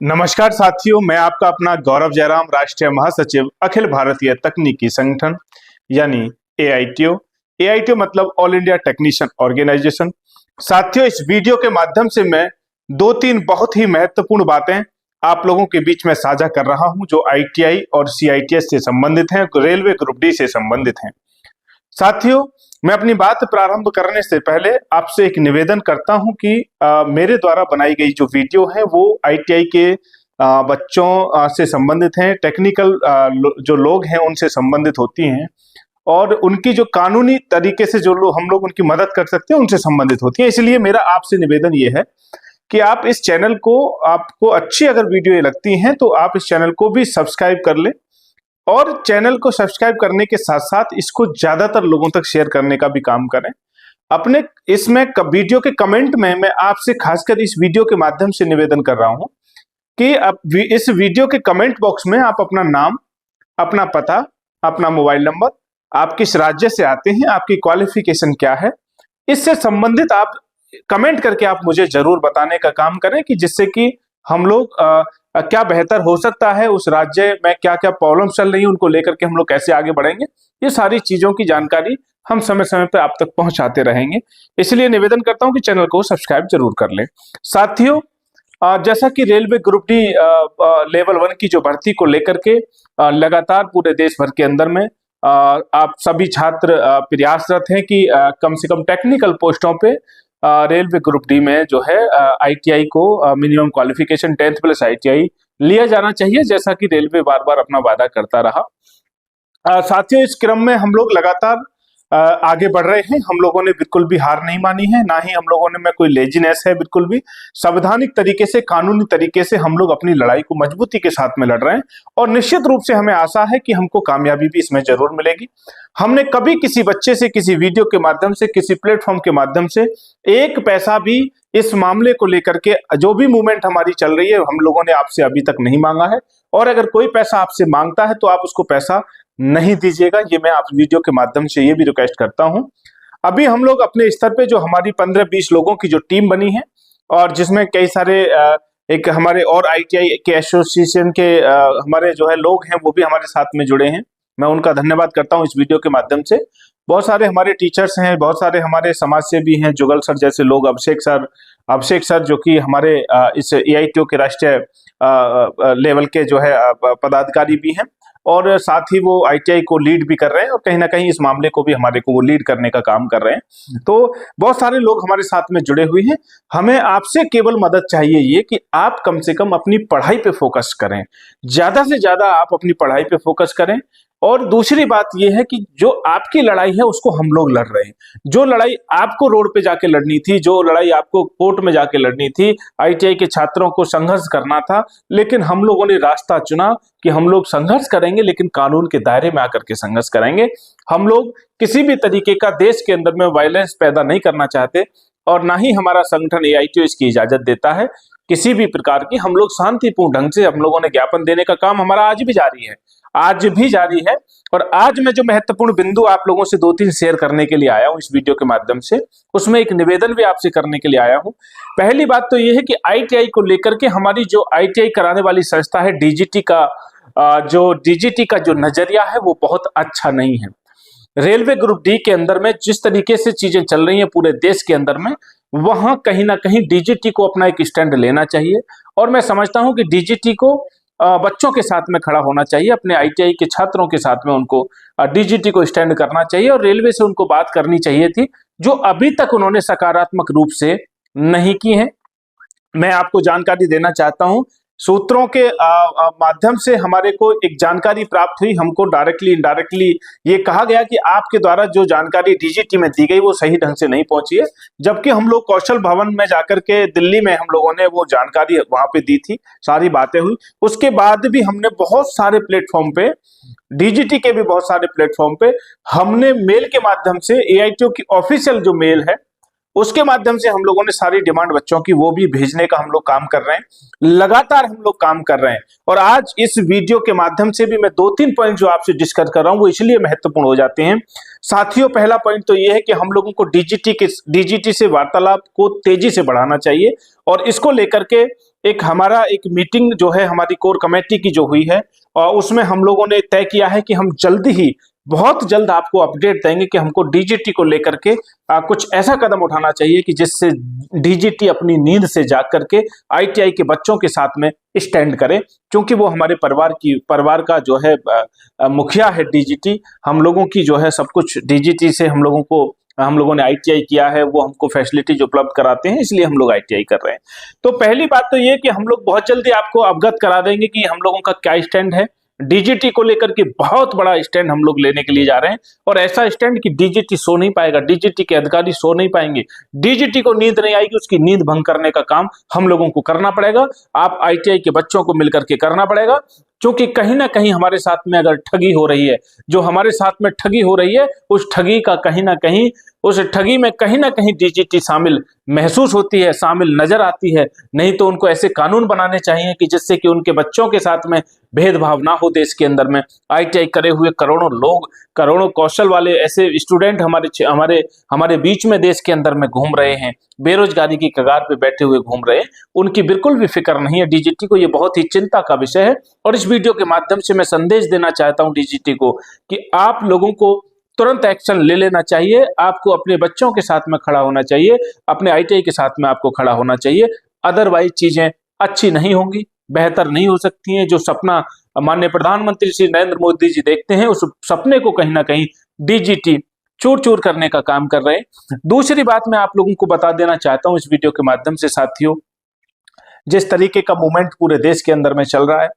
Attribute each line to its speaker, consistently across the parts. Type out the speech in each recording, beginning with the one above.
Speaker 1: नमस्कार साथियों, मैं आपका अपना गौरव जयराम, राष्ट्रीय महासचिव अखिल भारतीय तकनीकी संगठन यानी एआईटीओ। एआईटीओ मतलब ऑल इंडिया टेक्नीशियन ऑर्गेनाइजेशन। साथियों, इस वीडियो के माध्यम से मैं दो तीन बहुत ही महत्वपूर्ण बातें आप लोगों के बीच में साझा कर रहा हूं, जो आईटीआई और सीआईटीएस से संबंधित हैं, रेलवे ग्रुप डी से संबंधित हैं। साथियों, मैं अपनी बात प्रारंभ करने से पहले आपसे एक निवेदन करता हूं कि मेरे द्वारा बनाई गई जो वीडियो है वो आईटीआई के बच्चों से संबंधित हैं, टेक्निकल जो लोग हैं उनसे संबंधित होती हैं और उनकी जो कानूनी तरीके से जो लोग हम लोग उनकी मदद कर सकते हैं उनसे संबंधित होती है। इसलिए मेरा आपसे निवेदन ये है कि आप इस चैनल को, आपको अच्छी अगर वीडियो ये लगती हैं तो आप इस चैनल को भी सब्सक्राइब कर लें और चैनल को सब्सक्राइब करने के साथ साथ इसको ज्यादातर लोगों तक शेयर करने का भी काम करें। अपने इसमें वीडियो के कमेंट में मैं आपसे खासकर इस वीडियो के माध्यम से निवेदन कर रहा हूं कि इस वीडियो के कमेंट बॉक्स में आप अपना नाम, अपना पता, अपना मोबाइल नंबर, आप किस राज्य से आते हैं, आपकी क्वालिफिकेशन क्या है, इससे संबंधित आप कमेंट करके आप मुझे जरूर बताने का काम करें कि जिससे कि हम लोग क्या बेहतर हो सकता है, उस राज्य में क्या क्या प्रॉब्लम चल रही है उनको लेकर के हम लोग कैसे आगे बढ़ेंगे, ये सारी चीजों की जानकारी हम समय समय पर आप तक पहुंचाते रहेंगे। इसलिए निवेदन करता हूं कि चैनल को सब्सक्राइब जरूर कर लें। साथियों, जैसा कि रेलवे ग्रुप डी लेवल 1 की जो भर्ती को लेकर के लगातार पूरे देश भर के अंदर में आप सभी छात्र प्रयासरत हैं कि कम से कम टेक्निकल पोस्टों पे रेलवे ग्रुप डी में जो है आईटीआई को minimum qualification 10th plus ITI लिया जाना चाहिए, जैसा कि रेलवे बार बार अपना वादा करता रहा। साथियों, इस क्रम में हम लोग लगातार आगे बढ़ रहे हैं। हम लोगों ने बिल्कुल भी हार नहीं मानी है, ना ही हम लोगों ने में कोई लेजीनेस है, बिल्कुल भी संवैधानिक तरीके से, कानूनी तरीके से हम लोग अपनी लड़ाई को मजबूती के साथ में लड़ रहे हैं और निश्चित रूप से हमें आशा है कि हमको कामयाबी भी इसमें जरूर मिलेगी। हमने कभी किसी बच्चे से, किसी वीडियो के माध्यम से, किसी प्लेटफॉर्म के माध्यम से एक पैसा भी इस मामले को लेकर के, जो भी मूवमेंट हमारी चल रही है, हम लोगों ने आपसे अभी तक नहीं मांगा है और अगर कोई पैसा आपसे मांगता है तो आप उसको पैसा नहीं दीजिएगा। ये मैं आप वीडियो के माध्यम से ये भी रिक्वेस्ट करता हूं। अभी हम लोग अपने स्तर पे जो हमारी 15-20 लोगों की जो टीम बनी है और जिसमें कई सारे एक हमारे और आईटीआई के एसोसिएशन के हमारे जो है लोग हैं वो भी हमारे साथ में जुड़े हैं। मैं उनका धन्यवाद करता हूं इस वीडियो के माध्यम से। बहुत सारे हमारे टीचर्स हैं, बहुत सारे हमारे समाज सेवी हैं, जुगल सर जैसे लोग, अभिषेक सर जो कि हमारे इस एआईटीओ के राष्ट्रीय लेवल के जो है पदाधिकारी भी हैं और साथ ही वो आईटीआई को लीड भी कर रहे हैं और कहीं ना कहीं इस मामले को भी हमारे को वो लीड करने का काम कर रहे हैं। तो बहुत सारे लोग हमारे साथ में जुड़े हुए हैं। हमें आपसे केवल मदद चाहिए ये कि आप कम से कम अपनी पढ़ाई पे फोकस करें, ज्यादा से ज्यादा आप अपनी पढ़ाई पे फोकस करें। और दूसरी बात यह है कि जो आपकी लड़ाई है उसको हम लोग लड़ रहे हैं। जो लड़ाई आपको रोड पे जाके लड़नी थी, जो लड़ाई आपको कोर्ट में जाके लड़नी थी, आईटीआई के छात्रों को संघर्ष करना था, लेकिन हम लोगों ने रास्ता चुना कि हम लोग संघर्ष करेंगे लेकिन कानून के दायरे में आकर के संघर्ष करेंगे। हम लोग किसी भी तरीके का देश के अंदर में वायलेंस पैदा नहीं करना चाहते और ना ही हमारा संगठन एआईटीओ इसकी इजाजत देता है किसी भी प्रकार की। हम लोग शांतिपूर्ण ढंग से, हम लोगों ने ज्ञापन देने का काम हमारा आज भी जारी है, आज भी जारी है। और आज मैं जो महत्वपूर्ण बिंदु आप लोगों से 2-3 शेयर करने के लिए आया हूं इस वीडियो के माध्यम से, उसमें एक निवेदन भी आपसे करने के लिए आया हूं। पहली बात तो यह है कि आईटीआई को लेकर के हमारी जो आईटीआई कराने वाली संस्था है डीजीटी का जो नजरिया है वो बहुत अच्छा नहीं है। रेलवे ग्रुप डी के अंदर में जिस तरीके से चीजें चल रही हैं पूरे देश के अंदर में, वहां कहीं ना कहीं डीजीटी को अपना एक स्टैंड लेना चाहिए और मैं समझता हूं कि डीजीटी को बच्चों के साथ में खड़ा होना चाहिए, अपने आईटीआई के छात्रों के साथ में उनको डीजीटी को स्टैंड करना चाहिए और रेलवे से उनको बात करनी चाहिए थी, जो अभी तक उन्होंने सकारात्मक रूप से नहीं की है। मैं आपको जानकारी देना चाहता हूं, सूत्रों के माध्यम से हमारे को एक जानकारी प्राप्त हुई, हमको डायरेक्टली इनडायरेक्टली ये कहा गया कि आपके द्वारा जो जानकारी डीजीटी में दी गई वो सही ढंग से नहीं पहुंची है, जबकि हम लोग कौशल भवन में जाकर के दिल्ली में हम लोगों ने वो जानकारी वहां पे दी थी, सारी बातें हुई। उसके बाद भी हमने बहुत सारे प्लेटफॉर्म पे, डीजीटी के भी बहुत सारे प्लेटफॉर्म पे हमने मेल के माध्यम से, एआईटीओ की ऑफिशियल जो मेल है उसके माध्यम से हम लोगों ने सारी डिमांड बच्चों की वो भी भेजने का हम लोग काम कर रहे हैं। लगातार हम लोग काम कर रहे हैं और आज इस वीडियो के माध्यम से भी मैं 2-3 पॉइंट जो आपसे डिस्कस कर रहा हूं वो इसलिए महत्वपूर्ण हो जाते हैं। साथियों, पहला पॉइंट तो ये है कि हम लोगों को डीजीटी से वार्तालाप को तेजी से बढ़ाना चाहिए और इसको लेकर के एक हमारा एक मीटिंग जो है हमारी कोर कमेटी की जो हुई है, और उसमें हम लोगों ने तय किया है कि हम जल्दी ही, बहुत जल्द आपको अपडेट देंगे कि हमको डीजीटी को लेकर के कुछ ऐसा कदम उठाना चाहिए कि जिससे डीजीटी अपनी नींद से जाग करके आईटीआई के बच्चों के साथ में स्टैंड करे, क्योंकि वो हमारे परिवार का जो है मुखिया है डीजीटी। हम लोगों की जो है सब कुछ डीजीटी से हम लोगों ने आईटीआई किया है, वो हमको फैसिलिटीज उपलब्ध कराते हैं, इसलिए हम लोग आईटीआई कर रहे हैं। तो पहली बात तो ये कि हम लोग बहुत जल्दी आपको अवगत करा देंगे कि हम लोगों का क्या स्टैंड है डीजीटी को लेकर के। बहुत बड़ा स्टैंड हम लोग लेने के लिए जा रहे हैं, और ऐसा स्टैंड कि डीजीटी सो नहीं पाएगा, डीजीटी के अधिकारी सो नहीं पाएंगे, डीजीटी को नींद नहीं आएगी, उसकी नींद भंग करने का काम हम लोगों को करना पड़ेगा। आप आईटीआई के बच्चों को मिलकर के करना पड़ेगा, क्योंकि कहीं ना कहीं हमारे साथ में अगर ठगी हो रही है, जो हमारे साथ में ठगी हो रही है, उस ठगी का कहीं ना कहीं, उस ठगी में कहीं ना कहीं डीजीटी शामिल महसूस होती है, शामिल नजर आती है। नहीं तो उनको ऐसे कानून बनाने चाहिए कि जिससे कि उनके बच्चों के साथ में भेदभाव ना हो देश के अंदर में। आईटीआई करे हुए करोड़ों लोग, करोड़ों कौशल वाले ऐसे स्टूडेंट हमारे हमारे बीच में देश के अंदर में घूम रहे हैं, बेरोजगारी की कगार पे बैठे हुए घूम रहे हैं, उनकी बिल्कुल भी फिक्र नहीं है डीजीटी को। ये बहुत ही चिंता का विषय है, और इस वीडियो के माध्यम से मैं संदेश देना चाहता हूं डीजीटी को कि आप लोगों को तुरंत एक्शन ले लेना चाहिए। आपको अपने बच्चों के साथ में खड़ा होना चाहिए, अपने आईटीआई के साथ में आपको खड़ा होना चाहिए। अदरवाइज चीजें अच्छी नहीं होंगी, बेहतर नहीं हो सकती हैं। जो सपना माननीय प्रधानमंत्री श्री नरेंद्र मोदी जी देखते हैं, उस सपने को कहीं ना कहीं डीजीटी चूर चूर करने का काम कर रहे हैं। दूसरी बात मैं आप लोगों को बता देना चाहता हूं इस वीडियो के माध्यम से साथियों, जिस तरीके का मूवमेंट पूरे देश के अंदर में चल रहा है,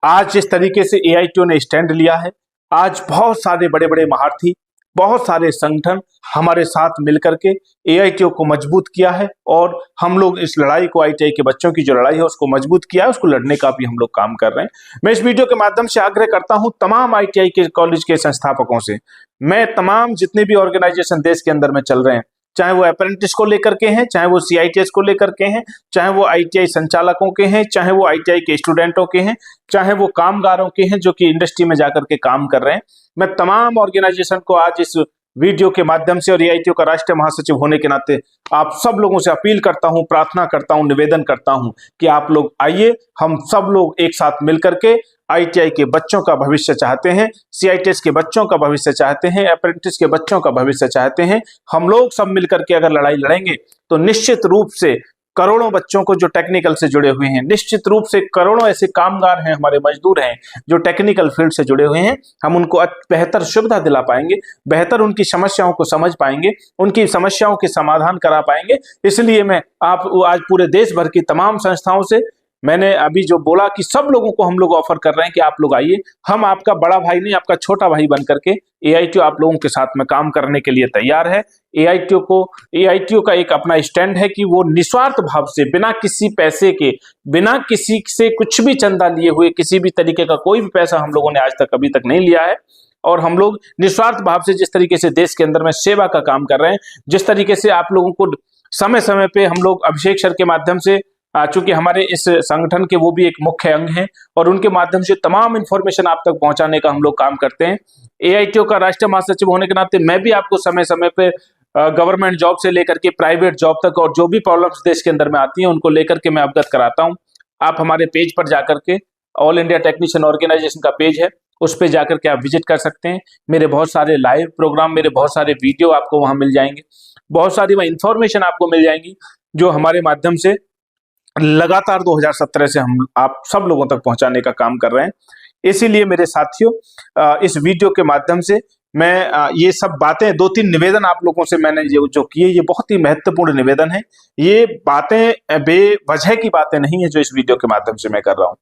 Speaker 1: आज जिस तरीके से एआईटीओ ने स्टैंड लिया है, आज बहुत सारे बड़े बड़े महारथी, बहुत सारे संगठन हमारे साथ मिलकर के एआईटीओ को मजबूत किया है, और हम लोग इस लड़ाई को, आईटीआई के बच्चों की जो लड़ाई है उसको मजबूत किया है, उसको लड़ने का भी हम लोग काम कर रहे हैं। मैं इस वीडियो के माध्यम से आग्रह करता हूं तमाम आईटीआई के कॉलेज के संस्थापकों से, मैं तमाम जितने भी ऑर्गेनाइजेशन देश के अंदर में चल रहे हैं, चाहे वो अप्रेंटिस को लेकर के हैं, चाहे वो सीआईटीएस को लेकर के हैं, चाहे वो आईटीआई संचालकों के हैं, चाहे वो आईटीआई के स्टूडेंटों के हैं, चाहे वो कामगारों के हैं जो कि इंडस्ट्री में जाकर के काम कर रहे हैं, मैं तमाम ऑर्गेनाइजेशन को आज इस वीडियो के माध्यम से और एआईटीओ का राष्ट्रीय महासचिव होने के नाते आप सब लोगों से अपील करता हूं, प्रार्थना करता हूं, निवेदन करता हूं कि आप लोग आइए, हम सब लोग एक साथ मिलकर के आईटीआई के बच्चों का भविष्य चाहते हैं, सीआईटीएस के बच्चों का भविष्य चाहते हैं, अप्रेंटिस के बच्चों का भविष्य चाहते हैं। हम लोग सब मिलकर के अगर लड़ाई लड़ेंगे तो निश्चित रूप से करोड़ों बच्चों को जो टेक्निकल से जुड़े हुए हैं, निश्चित रूप से करोड़ों ऐसे कामगार हैं, हमारे मजदूर हैं जो टेक्निकल फील्ड से जुड़े हुए हैं, हम उनको बेहतर सुविधा दिला पाएंगे, बेहतर उनकी समस्याओं को समझ पाएंगे, उनकी समस्याओं के समाधान करा पाएंगे। इसलिए मैं आज पूरे देश भर की तमाम संस्थाओं से मैंने अभी जो बोला कि सब लोगों को हम लोग ऑफर कर रहे हैं कि आप लोग आइए, हम आपका बड़ा भाई नहीं, आपका छोटा भाई बन करके एआईटीओ आप लोगों के साथ में काम करने के लिए तैयार है। एआईटीओ का एक अपना स्टैंड है कि वो निस्वार्थ भाव से, बिना किसी पैसे के, बिना किसी से कुछ भी चंदा लिए हुए, किसी भी तरीके का कोई भी पैसा हम लोगों ने आज तक अभी तक नहीं लिया है, और हम लोग निस्वार्थ भाव से जिस तरीके से देश के अंदर में सेवा का काम कर रहे हैं, जिस तरीके से आप लोगों को समय समय पे हम लोग अभिषेक सर के माध्यम से, चूंकि हमारे इस संगठन के वो भी एक मुख्य अंग हैं, और उनके माध्यम से तमाम इंफॉर्मेशन आप तक पहुंचाने का हम लोग काम करते हैं। एआईटीओ का राष्ट्रीय महासचिव होने के नाते मैं भी आपको समय समय पे गवर्नमेंट जॉब से लेकर के प्राइवेट जॉब तक, और जो भी प्रॉब्लम्स देश के अंदर में आती हैं उनको लेकर के मैं अवगत कराता हूं। आप हमारे पेज पर जाकर के, ऑल इंडिया टेक्नीशियन ऑर्गेनाइजेशन का पेज है, उस पर जाकर के आप विजिट कर सकते हैं। मेरे बहुत सारे लाइव प्रोग्राम, मेरे बहुत सारे वीडियो आपको वहां मिल जाएंगे, बहुत सारी वह इंफॉर्मेशन आपको मिल जाएंगी जो हमारे माध्यम से लगातार 2017 से हम आप सब लोगों तक पहुंचाने का काम कर रहे हैं। इसीलिए मेरे साथियों, इस वीडियो के माध्यम से मैं ये सब बातें, 2-3 निवेदन आप लोगों से मैंने जो किए, ये बहुत ही महत्वपूर्ण निवेदन है। ये बातें बेवजह की बातें नहीं है जो इस वीडियो के माध्यम से मैं कर रहा हूँ।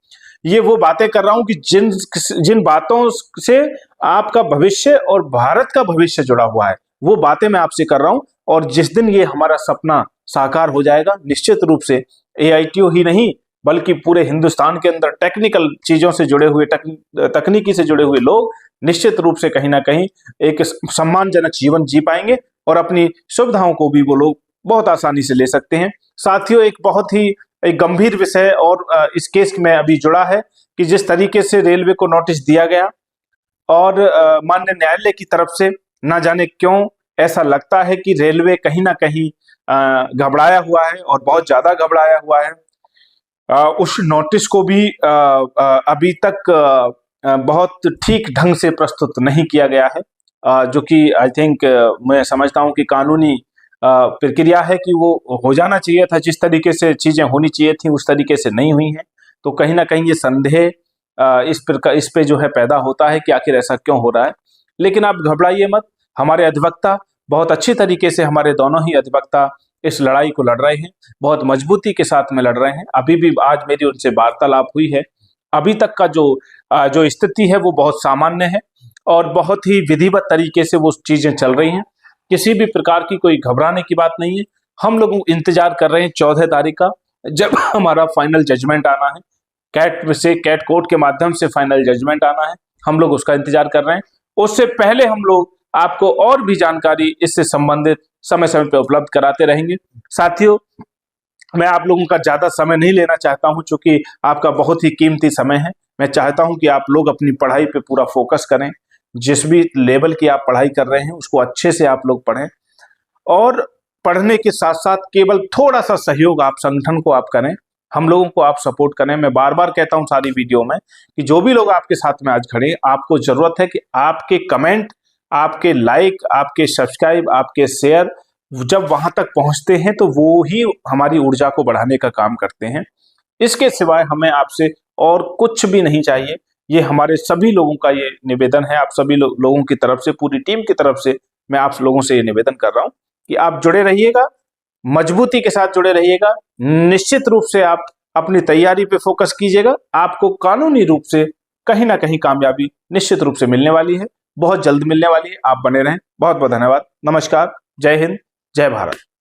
Speaker 1: ये वो बातें कर रहा हूँ कि जिन बातों से आपका भविष्य और भारत का भविष्य जुड़ा हुआ है, वो बातें मैं आपसे कर रहा हूँ। और जिस दिन ये हमारा सपना साकार हो जाएगा, निश्चित रूप से एआईटीओ ही नहीं बल्कि पूरे हिंदुस्तान के अंदर टेक्निकल चीजों से जुड़े हुए, तकनीकी से जुड़े हुए लोग निश्चित रूप से कहीं ना कहीं एक सम्मानजनक जीवन जी पाएंगे, और अपनी सुविधाओं को भी वो लोग बहुत आसानी से ले सकते हैं। साथियों, एक बहुत ही एक गंभीर विषय और इस केस में अभी जुड़ा है कि जिस तरीके से रेलवे को नोटिस दिया गया, और माननीय न्यायालय की तरफ से ना जाने क्यों ऐसा लगता है कि रेलवे कहीं ना कहीं घबराया हुआ है, और बहुत ज्यादा घबराया हुआ है। उस नोटिस को भी अभी तक बहुत ठीक ढंग से प्रस्तुत नहीं किया गया है, जो कि आई थिंक मैं समझता हूं कि कानूनी प्रक्रिया है कि वो हो जाना चाहिए था। जिस तरीके से चीजें होनी चाहिए थी उस तरीके से नहीं हुई हैं, तो कहीं ना कहीं ये संदेह इस पे जो है पैदा होता है कि आखिर ऐसा क्यों हो रहा है। लेकिन आप घबराइए मत, हमारे अधिवक्ता बहुत अच्छी तरीके से, हमारे दोनों ही अधिवक्ता इस लड़ाई को लड़ रहे हैं, बहुत मजबूती के साथ में लड़ रहे हैं। अभी भी आज मेरी उनसे वार्तालाप हुई है, अभी तक का जो स्थिति है वो बहुत सामान्य है और बहुत ही विधिवत तरीके से वो चीजें चल रही हैं। किसी भी प्रकार की कोई घबराने की बात नहीं है। हम लोग इंतजार कर रहे हैं 14 तारीख का, जब हमारा फाइनल जजमेंट आना है, कैट कोर्ट के माध्यम से फाइनल जजमेंट आना है, हम लोग उसका इंतजार कर रहे हैं। उससे पहले हम लोग आपको और भी जानकारी इससे संबंधित समय समय पे उपलब्ध कराते रहेंगे। साथियों, मैं आप लोगों का ज्यादा समय नहीं लेना चाहता हूं, क्योंकि आपका बहुत ही कीमती समय है। मैं चाहता हूं कि आप लोग अपनी पढ़ाई पे पूरा फोकस करें। जिस भी लेवल की आप पढ़ाई कर रहे हैं उसको अच्छे से आप लोग पढ़ें, और पढ़ने के साथ साथ केवल थोड़ा सा सहयोग आप संगठन को आप करें, हम लोगों को आप सपोर्ट करें। मैं बार बार कहता हूं सारी वीडियो में कि जो भी लोग आपके साथ में आज खड़े, आपको जरूरत है कि आपके कमेंट, आपके लाइक, आपके सब्सक्राइब, आपके शेयर जब वहां तक पहुंचते हैं तो वो ही हमारी ऊर्जा को बढ़ाने का काम करते हैं। इसके सिवाय हमें आपसे और कुछ भी नहीं चाहिए। ये हमारे सभी लोगों का ये निवेदन है, आप सभी लोगों की तरफ से, पूरी टीम की तरफ से मैं आप लोगों से ये निवेदन कर रहा हूं कि आप जुड़े रहिएगा, मजबूती के साथ जुड़े रहिएगा। निश्चित रूप से आप अपनी तैयारी पे फोकस कीजिएगा। आपको कानूनी रूप से कहीं ना कहीं कामयाबी निश्चित रूप से मिलने वाली है, बहुत जल्द मिलने वाली है। आप बने रहें। बहुत बहुत धन्यवाद। नमस्कार। जय हिंद, जय भारत।